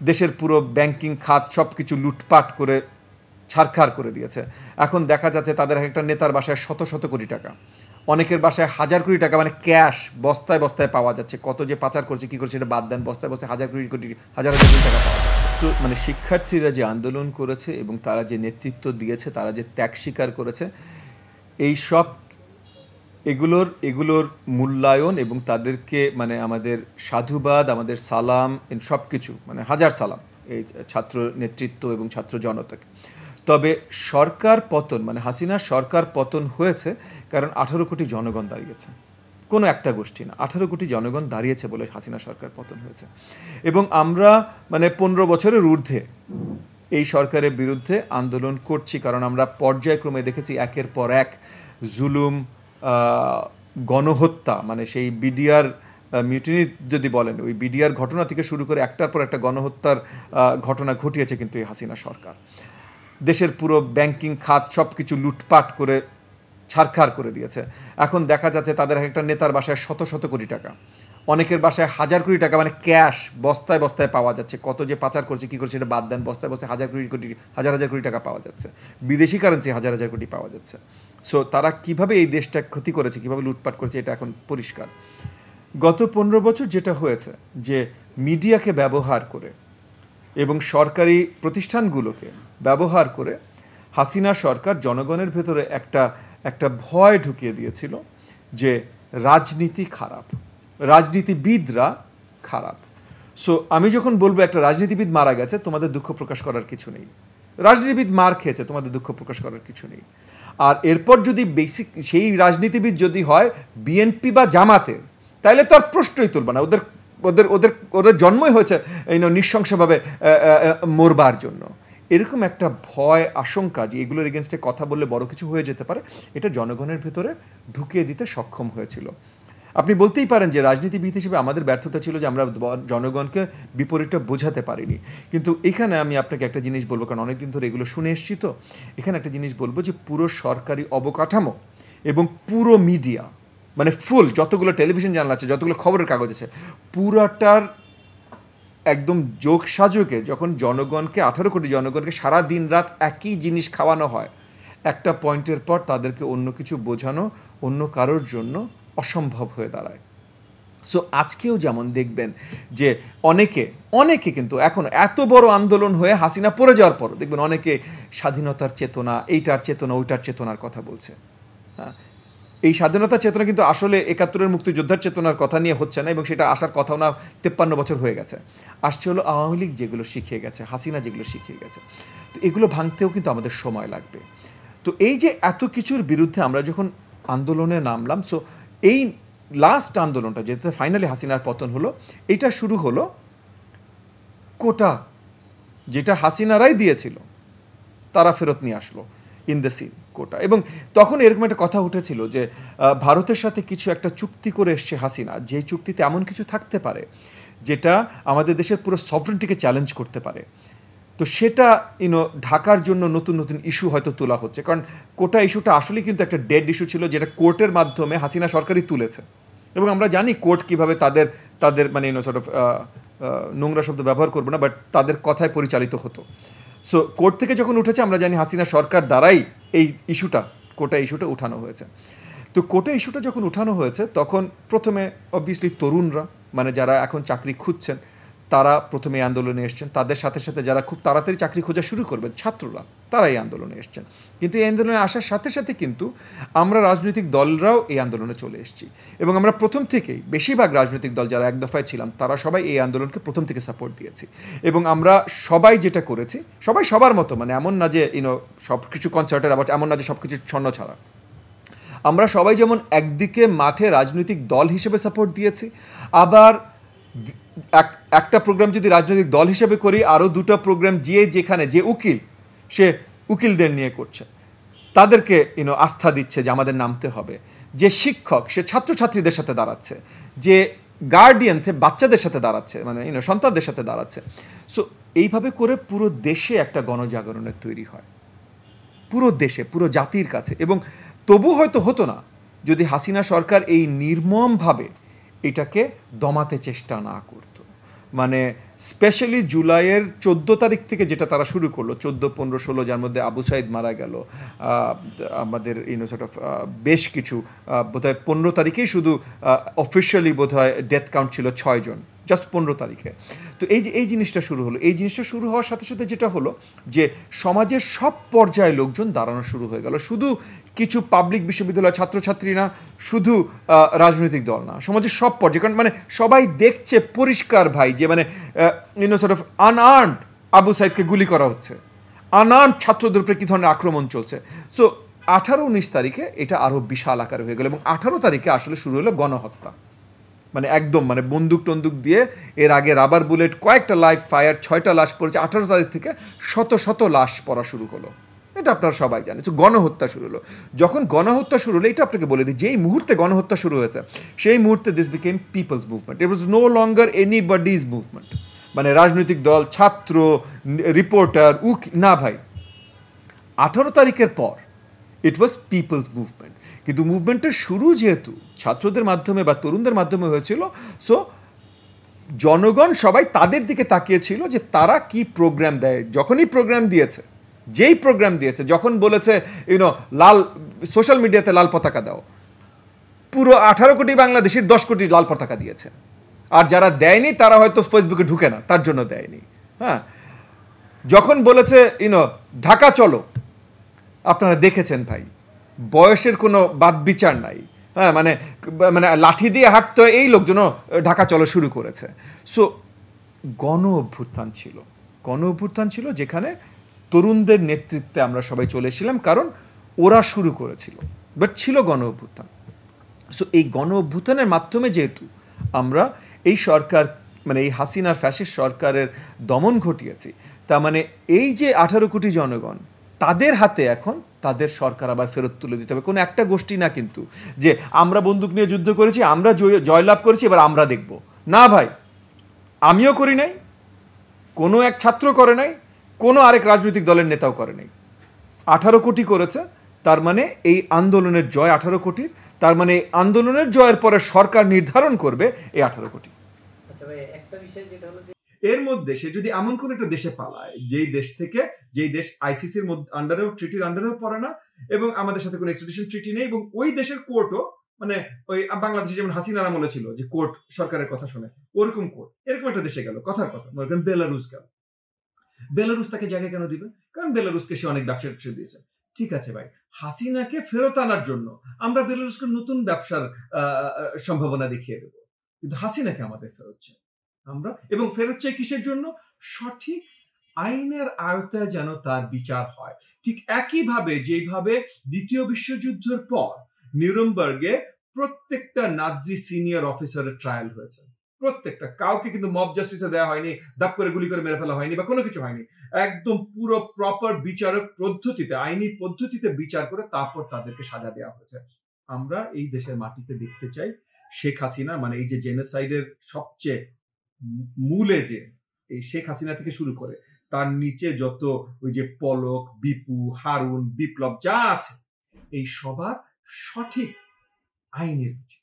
দেশের পুরো ব্যাংকিং খাত সব কিছু লুটপাট করে ছারখার করে দিয়েছে। এখন দেখা যাচ্ছে তাদের একটা নেতার বাসায় শত শত কোটি টাকা, অনেকের বাসায় হাজার কোটি টাকা, মানে ক্যাশ বস্তায় বস্তায় পাওয়া যাচ্ছে। কত যে পাচার করছে কী করছে এটা বাদ দেন, বস্তায় বস্তায় হাজার হাজার কোটি টাকা পাওয়া যাচ্ছে। তো মানে শিক্ষার্থীরা যে আন্দোলন করেছে এবং তারা যে নেতৃত্ব দিয়েছে, তারা যে ত্যাগ স্বীকার করেছে, এই সব এগুলোর মূল্যায়ন এবং তাদেরকে মানে আমাদের সাধুবাদ, আমাদের সালাম, সব কিছু মানে হাজার সালাম এই ছাত্র নেতৃত্ব এবং ছাত্র জনতাকে। তবে সরকার পতন মানে হাসিনার সরকার পতন হয়েছে কারণ 18 কোটি জনগণ দাঁড়িয়েছে, কোনো একটা গোষ্ঠী না, 18 কোটি জনগণ দাঁড়িয়েছে বলে হাসিনা সরকার পতন হয়েছে। এবং আমরা মানে 15 বছরের ঊর্ধ্বে এই সরকারের বিরুদ্ধে আন্দোলন করছি, কারণ আমরা পর্যায়ক্রমে দেখেছি একের পর এক জুলুম, গণহত্যা, মানে সেই বিডিআর মিউটিনি যদি বলেন, ওই বিডিআর ঘটনা থেকে শুরু করে একটার পর একটা গণহত্যার ঘটনা ঘটিয়েছে কিন্তু এই হাসিনা সরকার। দেশের পুরো ব্যাংকিং খাত সব কিছু লুটপাট করে ছারখার করে দিয়েছে। এখন দেখা যাচ্ছে তাদের একটা নেতার বাসায় শত শত কোটি টাকা, অনেকের বাসায় হাজার কোটি টাকা, মানে ক্যাশ বস্তায় বস্তায় পাওয়া যাচ্ছে। কত যে পাচার করছে কী করছে এটা বাদ দেন, বস্তায় বস্তায় হাজার কোটি টাকা পাওয়া যাচ্ছে, বিদেশি কারেন্সি হাজার হাজার কোটি পাওয়া যাচ্ছে। সো তারা কিভাবে এই দেশটা ক্ষতি করেছে, কিভাবে লুটপাট করেছে, এটা এখন পরিষ্কার। গত 15 বছর যেটা হয়েছে যে মিডিয়াকে ব্যবহার করে এবং সরকারি প্রতিষ্ঠানগুলোকে ব্যবহার করে হাসিনা সরকার জনগণের ভেতরে একটা ভয় ঢুকিয়ে দিয়েছিল যে রাজনীতি খারাপ, রাজনীতিবিদরা খারাপ। সো আমি যখন বলবো একটা রাজনীতিবিদ মারা গেছে, তোমাদের দুঃখ প্রকাশ করার কিছু নেই, রাজনীতিবিদ মার খেয়েছে, তোমাদের দুঃখ প্রকাশ করার কিছু নেই। আর এরপর যদি বেসিক সেই রাজনীতিবিদ যদি হয় বিএনপি বা জামাতের, তাহলে তো আর প্রশ্নই তুলবে না। ওদের ওদের ওদের ওদের জন্মই হয়েছে এই নৃশংসভাবে মরবার জন্য। এরকম একটা ভয় আশঙ্কা যে এগুলোর এগেনস্টে কথা বললে বড় কিছু হয়ে যেতে পারে, এটা জনগণের ভেতরে ঢুকিয়ে দিতে সক্ষম হয়েছিল। আপনি বলতেই পারেন যে রাজনীতিবিদ হিসেবে আমাদের ব্যর্থতা ছিল যে আমরা জনগণকে বিপরীতটা বোঝাতে পারিনি। কিন্তু এখানে আমি আপনাকে একটা জিনিস বলবো, কারণ অনেকদিন ধরে এগুলো শুনে এসছি, তো এখানে একটা জিনিস বলবো যে পুরো সরকারি অবকাঠামো এবং পুরো মিডিয়া, মানে ফুল যতগুলো টেলিভিশন চ্যানেল আছে, যতগুলো খবরের কাগজ আছে, পুরাটার একদম যোগ সাজকে যখন জনগণকে 18 কোটি জনগণকে সারা দিন রাত একই জিনিস খাওয়ানো হয়, একটা পয়েন্টের পর তাদেরকে অন্য কিছু বোঝানো অন্য কারোর জন্য অসম্ভব হয়ে দাঁড়ায়। সো আজকেও যেমন দেখবেন যে অনেকে কিন্তু এখন এত বড় আন্দোলন হয়ে হাসিনা পড়ে যাওয়ার পর দেখবেন অনেকে স্বাধীনতার চেতনা, এইটার চেতনা, ওইটার চেতনার কথা বলছে। হ্যাঁ, এই স্বাধীনতার চেতনা কিন্তু আসলে 71-এর মুক্তিযোদ্ধার চেতনার কথা নিয়ে হচ্ছে না, এবং সেটা আসার কথাও না। 53 বছর হয়ে গেছে, আসছে হলো আওয়ামী লীগ যেগুলো শিখিয়ে গেছে, হাসিনা যেগুলো শিখিয়ে গেছে। তো এগুলো ভাঙতেও কিন্তু আমাদের সময় লাগবে। তো এই যে এত কিছুর বিরুদ্ধে আমরা যখন আন্দোলনে নামলাম, সো এই লাস্ট আন্দোলনটা যেটা ফাইনালি হাসিনার পতন হলো, এটা শুরু হলো কোটা, যেটা হাসিনারাই দিয়েছিল, তারা ফেরত নিয়ে আসলো ইন দ্য সিন কোটা। এবং তখন এরকম একটা কথা উঠেছিল যে ভারতের সাথে কিছু একটা চুক্তি করে এসছে হাসিনা, যে চুক্তিতে এমন কিছু থাকতে পারে যেটা আমাদের দেশের পুরো সভরেন্টিকে চ্যালেঞ্জ করতে পারে। তো সেটা ঢাকার জন্য নতুন নতুন ইস্যু হয়তো তোলা হচ্ছে, কারণ কোটা ইস্যুটা আসলে কিন্তু একটা ডেড ইস্যু ছিল, যেটা কোর্টের মাধ্যমে হাসিনা সরকারই তুলেছে। এবং আমরা জানি কোর্ট কিভাবে তাদের মানে সর্ট অফ নোংরা শব্দ ব্যবহার করবো না, বাট তাদের কথায় পরিচালিত হতো। সো কোর্ট থেকে যখন উঠেছে, আমরা জানি হাসিনা সরকার দ্বারাই এই কোটা ইস্যুটা উঠানো হয়েছে। তো কোটা ইস্যুটা যখন উঠানো হয়েছে, তখন প্রথমে অবভিয়াসলি তরুণরা, মানে যারা এখন চাকরি খুঁজছেন, তারা প্রথমে এই আন্দোলনে এসছেন। তাদের সাথে সাথে যারা খুব তাড়াতাড়ি চাকরি খোঁজা শুরু করবেন, ছাত্ররা, তারা এই আন্দোলনে এসছেন। কিন্তু এই আন্দোলনে আসার সাথে সাথে কিন্তু আমরা রাজনৈতিক দলরাও এই আন্দোলনে চলে এসেছি। এবং আমরা প্রথম থেকেই, বেশিরভাগ রাজনৈতিক দল যারা এক দফায় ছিলাম, তারা সবাই এই আন্দোলনকে প্রথম থেকে সাপোর্ট দিয়েছি। এবং আমরা সবাই যেটা করেছি, সবাই সবার মতো, মানে এমন না যে সব কিছু কনসার্টের, আবার এমন না যে সব কিছু ছন্ন ছাড়া। আমরা সবাই যেমন একদিকে মাঠে রাজনৈতিক দল হিসেবে সাপোর্ট দিয়েছি, আবার একটা প্রোগ্রাম যদি রাজনৈতিক দল হিসেবে করি, আরও দুটো প্রোগ্রাম যেখানে যে উকিল, সে উকিলদের নিয়ে করছে, তাদেরকে আস্থা দিচ্ছে যে আমাদের নামতে হবে। যে শিক্ষক, সে ছাত্রছাত্রীদের সাথে দাঁড়াচ্ছে। যে গার্ডিয়ান, বাচ্চাদের সাথে দাঁড়াচ্ছে, মানে সন্তানদের সাথে দাঁড়াচ্ছে। সো এইভাবে করে পুরো দেশে একটা গণজাগরণের তৈরি হয়, পুরো দেশে, পুরো জাতির কাছে। এবং তবু হয়তো হতো না যদি হাসিনা সরকার এই নির্মমভাবে এটাকে দমাতে চেষ্টা না করত। মানে স্পেশালি জুলাইয়ের 14 তারিখ থেকে যেটা তারা শুরু করলো, 14, 15, 16, যার মধ্যে আবু সাইদ মারা গেল, আমাদের সর্ট অফ বেশ কিছু, বোধহয় 15 তারিখেই শুধু অফিসিয়ালি বোধহয় ডেথ কাউন্ট ছিল 6 জন, জাস্ট 15 তারিখে। তো এই জিনিসটা শুরু হলো। এই জিনিসটা শুরু হওয়ার সাথে সাথে যেটা হলো যে সমাজের সব পর্যায়ে লোকজন দাঁড়ানো শুরু হয়ে গেল। শুধু কিছু পাবলিক বিশ্ববিদ্যালয়ের ছাত্রছাত্রী না, শুধু রাজনৈতিক দল না, সমাজের সব পর্যায়ে। কারণ মানে সবাই দেখছে পরিষ্কার ভাই যে মানে সর্ট অফ আনআর্মড আবু সাইদকে গুলি করা হচ্ছে, আনআর্মড ছাত্রদের উপরে কী ধরনের আক্রমণ চলছে। সো 18-19 তারিখে এটা আরও বিশাল আকারে হয়ে গেল এবং 18 তারিখে আসলে শুরু হলো গণহত্যা। মানে একদম মানে বন্দুক টন্দুক দিয়ে, এর আগে রাবার বুলেট, কয়েকটা লাইভ ফায়ার, 6টা লাশ পড়েছে। 18 তারিখ থেকে শত শত লাশ পড়া শুরু হলো, এটা আপনারা সবাই জানেন। তো গণহত্যা শুরু হলো। যখন গণহত্যা শুরু হলো, এটা আপনাকে বলে দিই, যেই মুহূর্তে গণহত্যা শুরু হয়েছে সেই মুহূর্তে this became people's movement. It was no longer anybody's movement. মানে রাজনৈতিক দল, ছাত্র, রিপোর্টার, না ভাই, 18 তারিখের পর ইট ওয়াজ পিপলস মুভমেন্ট। কিন্তু মুভমেন্টের শুরু যেহেতু ছাত্রদের মাধ্যমে বা তরুণদের মাধ্যমে হয়েছিল, সো জনগণ সবাই তাদের দিকে তাকিয়েছিল যে তারা কি প্রোগ্রাম দেয়। যখনই প্রোগ্রাম দিয়েছে, যেই প্রোগ্রাম দিয়েছে, যখন বলেছে লাল, সোশ্যাল মিডিয়াতে লাল পতাকা দাও, পুরো 18 কোটি বাংলাদেশের 10 কোটি লাল পতাকা দিয়েছে। আর যারা দেয়নি তারা হয়তো ফেসবুকে ঢুকে না, তার জন্য দেয়নি। হ্যাঁ, যখন বলেছে ঢাকা চলো, আপনারা দেখেছেন ভাই, বয়সের কোনো বাদ বিচার নাই। হ্যাঁ, মানে মানে লাঠি দিয়ে হাঁটতে এই লোকজনও ঢাকা চলো শুরু করেছে। সো গণ অভ্যুত্থান ছিল, গণ অভ্যুত্থান ছিল যেখানে তরুণদের নেতৃত্বে আমরা সবাই চলে এসেছিলাম, কারণ ওরা শুরু করেছিল, বাট ছিল গণ অভ্যুত্থান। সো এই গণ অভ্যুত্থানের মাধ্যমে যেহেতু আমরা এই সরকার, মানে এই হাসিনার ফ্যাসিস্ট সরকারের দমন ঘটিয়েছি, তার মানে এই যে 18 কোটি জনগণ, তাদের হাতে এখন তাদের সরকার আবার ফেরত তুলে দিতে হবে। কোনো একটা গোষ্ঠী না কিন্তু, যে আমরা বন্দুক নিয়ে যুদ্ধ করেছি, আমরা জয়লাভ করেছি, এবার আমরা দেখব। না ভাই, আমিও করি নাই, কোনো এক ছাত্র করে নাই, কোনো আরেক রাজনৈতিক দলের নেতাও করে নাই। 18 কোটি করেছে, তার মানে এই আন্দোলনের জয় 18 কোটির, তার মানে এই আন্দোলনের জয়ের পরে সরকার নির্ধারণ করবে এই 18 কোটি। আচ্ছা ভাই, একটা বিষয় যেটা হলো যে এর মধ্যে সে যদি এমন কোন একটা দেশে পালায়, যেই দেশ থেকে, যেই দেশ আইসিসির আন্ডারেও, ট্রিটির আন্ডারেও পড়ে না এবং আমাদের সাথে কোনো এক্সট্রাডিশন ট্রিটি নেই, এবং ওই দেশের কোর্টও, মানে ওই বাংলাদেশে যেমন হাসিনার আমলে ছিল যে কোর্ট সরকারের কথা শুনে, ওরকম কোর্ট, এরকম একটা দেশে গেল, কথার কথা মনে করেন বেলারুস গেল, বেলারুস তাকে জায়গায় কেন দিবে? কারণ বেলারুসকে সে অনেক ব্যবসা দিয়েছে। ঠিক আছে ভাই, হাসিনাকে ফেরত আনার জন্য আমরা বেলারুসকে নতুন ব্যবসার সম্ভাবনা দেখিয়ে দেবো, কিন্তু হাসিনাকে আমাদের ফেরত চাই আমরা, এবং ফেরত চাই কিসের জন্য? সঠিক আইনের আওতায় যেন তার বিচার হয়। ঠিক একইভাবে যেভাবে দ্বিতীয় বিশ্বযুদ্ধের পর নিউরেমবার্গে প্রত্যেকটা নাৎজি সিনিয়র অফিসারের ট্রায়াল হয়েছে, প্রত্যেকটা, কাউকে কিন্তু মব জাস্টিসে দেওয়া হয়নি, দাপ করে গুলি করে মেরে ফেলা হয়নি বা কোনো কিছু হয়নি। একদম পুরো প্রপার বিচারক পদ্ধতিতে, আইনি পদ্ধতিতে বিচার করে তারপর তাদেরকে সাজা দেওয়া হয়েছে। আমরা এই দেশের মাটিতে দেখতে চাই শেখ হাসিনা, মানে এই যে জেনোসাইডের সবচেয়ে মূলে, যে এই শেখ হাসিনা থেকে শুরু করে তার নিচে যত ওই যে পলক, বিপু, হারুন, বিপ্লব যা আছে, এই সবার সঠিক আইনের বিচার।